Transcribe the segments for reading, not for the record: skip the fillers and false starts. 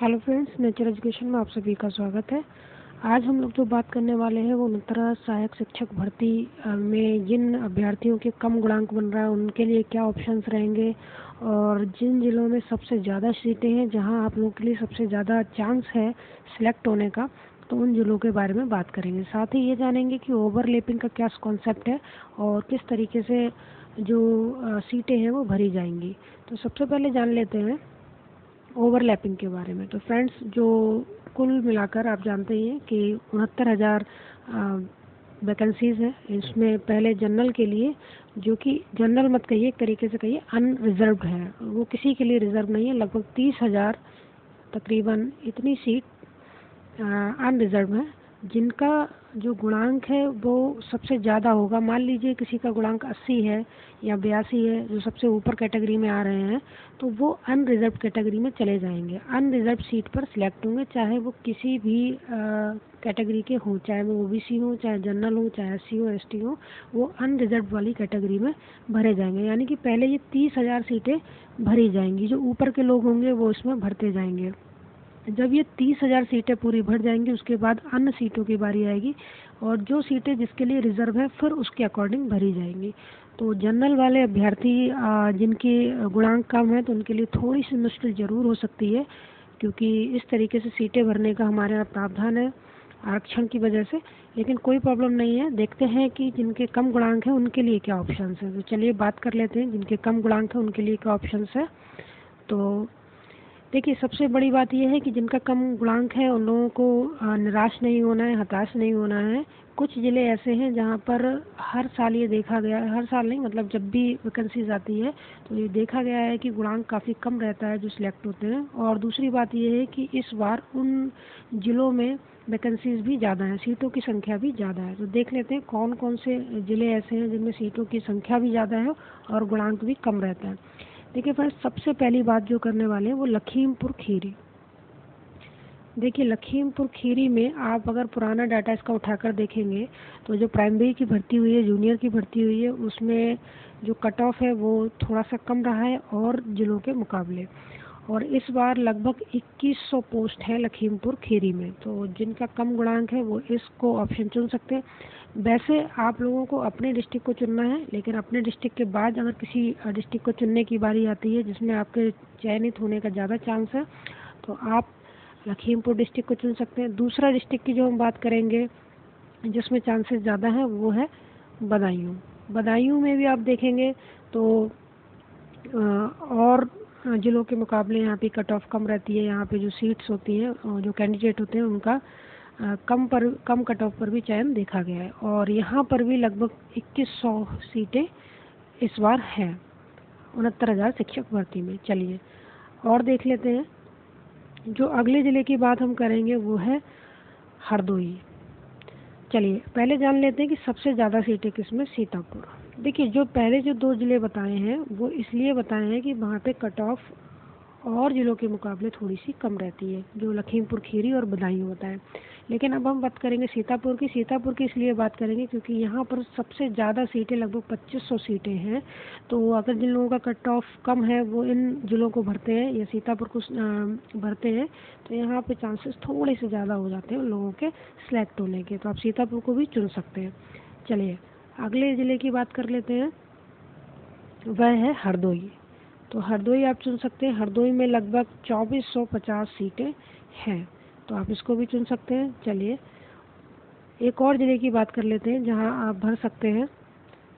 Hello friends, nature education में आप सभी का स्वागत है। आज हम लोग जो बात करने वाले हैं वो उत्तरा सहायक शिक्षक भर्ती में जिन अभ्यर्थियों के कम गुणांक बन रहा है उनके लिए क्या ऑप्शंस रहेंगे और जिन जिलों में सबसे ज़्यादा सीटें हैं जहां आप लोगों के लिए सबसे ज़्यादा चांस है सिलेक्ट होने का, तो उन जिलों के बारे में बात करेंगे। साथ ही ये जानेंगे कि ओवरलैपिंग का क्या कॉन्सेप्ट है और किस तरीके से जो सीटें हैं वो भरी जाएंगी। तो सबसे पहले जान लेते हैं ओवरलैपिंग के बारे में। तो फ्रेंड्स, जो कुल मिलाकर आप जानते ही हैं कि 69,000 वैकेंसीज हैं। इसमें पहले जनरल के लिए, जो कि जनरल मत कहिए, एक तरीके से कहिए अनरिजर्व्ड है, वो किसी के लिए रिजर्व नहीं है। लगभग 30,000 तकरीबन इतनी सीट अनरिजर्व है जिनका जो गुणांक है वो सबसे ज़्यादा होगा। मान लीजिए किसी का गुणांक 80 है या 82 है, जो सबसे ऊपर कैटेगरी में आ रहे हैं, तो वो अनरिजर्व कैटेगरी में चले जाएंगे, अनरिजर्व सीट पर सिलेक्ट होंगे, चाहे वो किसी भी कैटेगरी के हों, चाहे वो ओबीसी हो, चाहे जनरल हो, चाहे एससी हो, एसटी हो, वो अनरिजर्व वाली कैटेगरी में भरे जाएंगे। यानी कि पहले ये 30,000 सीटें भरी जाएंगी, जो ऊपर के लोग होंगे वो इसमें भरते जाएंगे। जब ये 30,000 सीटें पूरी भर जाएंगी उसके बाद अन्य सीटों की बारी आएगी और जो सीटें जिसके लिए रिजर्व है फिर उसके अकॉर्डिंग भरी जाएंगी। तो जनरल वाले अभ्यर्थी जिनके गुणांक कम है तो उनके लिए थोड़ी सी मुश्किल ज़रूर हो सकती है, क्योंकि इस तरीके से सीटें भरने का हमारे यहाँ प्रावधान है आरक्षण की वजह से। लेकिन कोई प्रॉब्लम नहीं है, देखते हैं कि जिनके कम गुणांक है उनके लिए क्या ऑप्शंस हैं। तो चलिए बात कर लेते हैं जिनके कम गुणांक है उनके लिए क्या ऑप्शंस है। तो देखिए, सबसे बड़ी बात यह है कि जिनका कम गुणांक है उन लोगों को निराश नहीं होना है, हताश नहीं होना है। कुछ ज़िले ऐसे हैं जहां पर हर साल ये देखा गया है, हर साल नहीं मतलब जब भी वैकेंसीज आती है तो ये देखा गया है कि गुणांक काफ़ी कम रहता है जो सिलेक्ट होते हैं। और दूसरी बात ये है कि इस बार उन ज़िलों में वैकेंसीज भी ज़्यादा हैं, सीटों की संख्या भी ज़्यादा है। तो देख लेते हैं कौन कौन से ज़िले ऐसे हैं जिनमें सीटों की संख्या भी ज़्यादा है और गुणांक भी कम रहता है। देखिए फ्रेंड्स, सबसे पहली बात जो करने वाले हैं वो लखीमपुर खीरी। देखिए, लखीमपुर खीरी में आप अगर पुराना डाटा इसका उठाकर देखेंगे तो जो प्राइमरी की भर्ती हुई है, जूनियर की भर्ती हुई है, उसमें जो कट ऑफ है वो थोड़ा सा कम रहा है और जिलों के मुकाबले। और इस बार लगभग 2100 पोस्ट है लखीमपुर खीरी में। तो जिनका कम गुणांक है वो इसको ऑप्शन चुन सकते हैं। वैसे आप लोगों को अपने डिस्ट्रिक्ट को चुनना है, लेकिन अपने डिस्ट्रिक्ट के बाद अगर किसी डिस्ट्रिक्ट को चुनने की बारी आती है जिसमें आपके चयनित होने का ज़्यादा चांस है तो आप लखीमपुर डिस्ट्रिक्ट को चुन सकते हैं। दूसरा डिस्ट्रिक्ट की जो हम बात करेंगे जिसमें चांसेस ज़्यादा हैं वो है बदायूं। बदायूं में भी आप देखेंगे तो और जिलों के मुकाबले यहाँ पे कट ऑफ कम रहती है। यहाँ पे जो सीट्स होती हैं और जो कैंडिडेट होते हैं उनका कम कट ऑफ पर भी चयन देखा गया है। और यहाँ पर भी लगभग 2100 सीटें इस बार हैं 69,000 शिक्षक भर्ती में। चलिए और देख लेते हैं। जो अगले ज़िले की बात हम करेंगे वो है हरदोई। चलिए पहले जान लेते हैं कि सबसे ज़्यादा सीटें किसमें। सीतापुर। देखिए, जो पहले जो 2 ज़िले बताए हैं वो इसलिए बताए हैं कि वहाँ पे कट ऑफ और ज़िलों के मुकाबले थोड़ी सी कम रहती है, जो लखीमपुर खीरी और बदायूं होता है। लेकिन अब हम बात करेंगे सीतापुर की। सीतापुर की इसलिए बात करेंगे क्योंकि यहाँ पर सबसे ज़्यादा सीटें लगभग 2500 सीटें हैं। तो अगर जिन लोगों का कट ऑफ कम है वो इन जिलों को भरते हैं या सीतापुर को भरते हैं तो यहाँ पे चांसेस थोड़े से ज़्यादा हो जाते हैं उन लोगों के सिलेक्ट होने के। तो आप सीतापुर को भी चुन सकते हैं। चलिए अगले ज़िले की बात कर लेते हैं, वह है हरदोई। तो हरदोई आप चुन सकते हैं। हरदोई में लगभग 2450 सीटें हैं, तो आप इसको भी चुन सकते हैं। चलिए एक और ज़िले की बात कर लेते हैं जहां आप भर सकते हैं।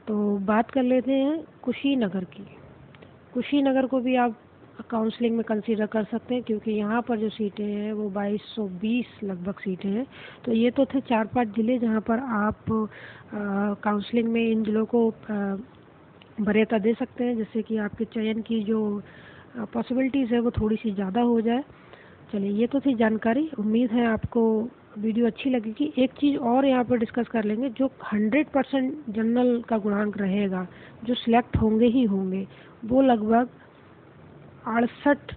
तो बात कर लेते हैं कुशीनगर की। कुशीनगर को भी आप काउंसलिंग में कंसीडर कर सकते हैं क्योंकि यहाँ पर जो सीटें हैं वो 2220 लगभग सीटें हैं। तो ये तो थे 4-5 ज़िले जहाँ पर आप काउंसलिंग में इन ज़िलों को वरीयता दे सकते हैं, जिससे कि आपके चयन की जो पॉसिबिलिटीज़ है वो थोड़ी सी ज़्यादा हो जाए। चलिए ये तो थी जानकारी। उम्मीद है आपको वीडियो अच्छी लगेगी। एक चीज़ और यहाँ पर डिस्कस कर लेंगे, जो 100% जनरल का गुणांक रहेगा, जो सिलेक्ट होंगे ही होंगे, वो लगभग 68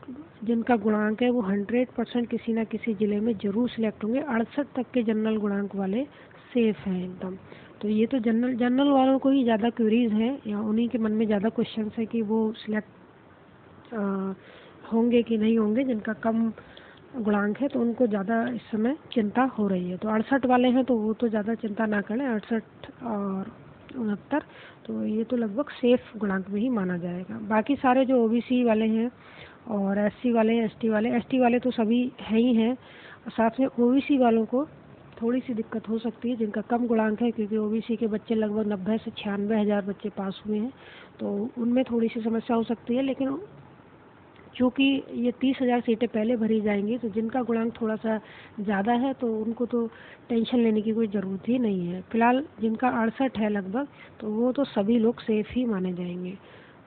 जिनका गुणांक है वो 100% किसी ना किसी ज़िले में ज़रूर सिलेक्ट होंगे। 68 तक के जनरल गुणांक वाले सेफ हैं एकदम। तो ये तो जनरल वालों को ही ज़्यादा क्वेरीज हैं या उन्हीं के मन में ज़्यादा क्वेश्चंस है कि वो सिलेक्ट होंगे कि नहीं होंगे, जिनका कम गुणांक है तो उनको ज़्यादा इस समय चिंता हो रही है। तो 68 वाले हैं तो वो तो ज़्यादा चिंता ना करें, 68 और 69 तो ये तो लगभग सेफ गुणांक में ही माना जाएगा। बाकी सारे जो ओबीसी वाले हैं और एससी वाले हैं, एसटी वाले तो सभी हैं ही हैं। साथ में ओबीसी वालों को थोड़ी सी दिक्कत हो सकती है जिनका कम गुणांक है, क्योंकि ओबीसी के बच्चे लगभग 90 से 96 हज़ार बच्चे पास हुए हैं, तो उनमें थोड़ी सी समस्या हो सकती है। लेकिन चूँकि ये 30,000 सीटें पहले भरी जाएंगी तो जिनका गुणांक थोड़ा सा ज़्यादा है तो उनको तो टेंशन लेने की कोई ज़रूरत ही नहीं है। फिलहाल जिनका 68 है लगभग, तो वो तो सभी लोग सेफ ही माने जाएंगे।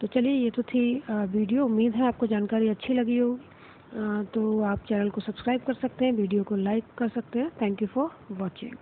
तो चलिए, ये तो थी वीडियो। उम्मीद है आपको जानकारी अच्छी लगी होगी। तो आप चैनल को सब्सक्राइब कर सकते हैं, वीडियो को लाइक कर सकते हैं। Thank you for watching.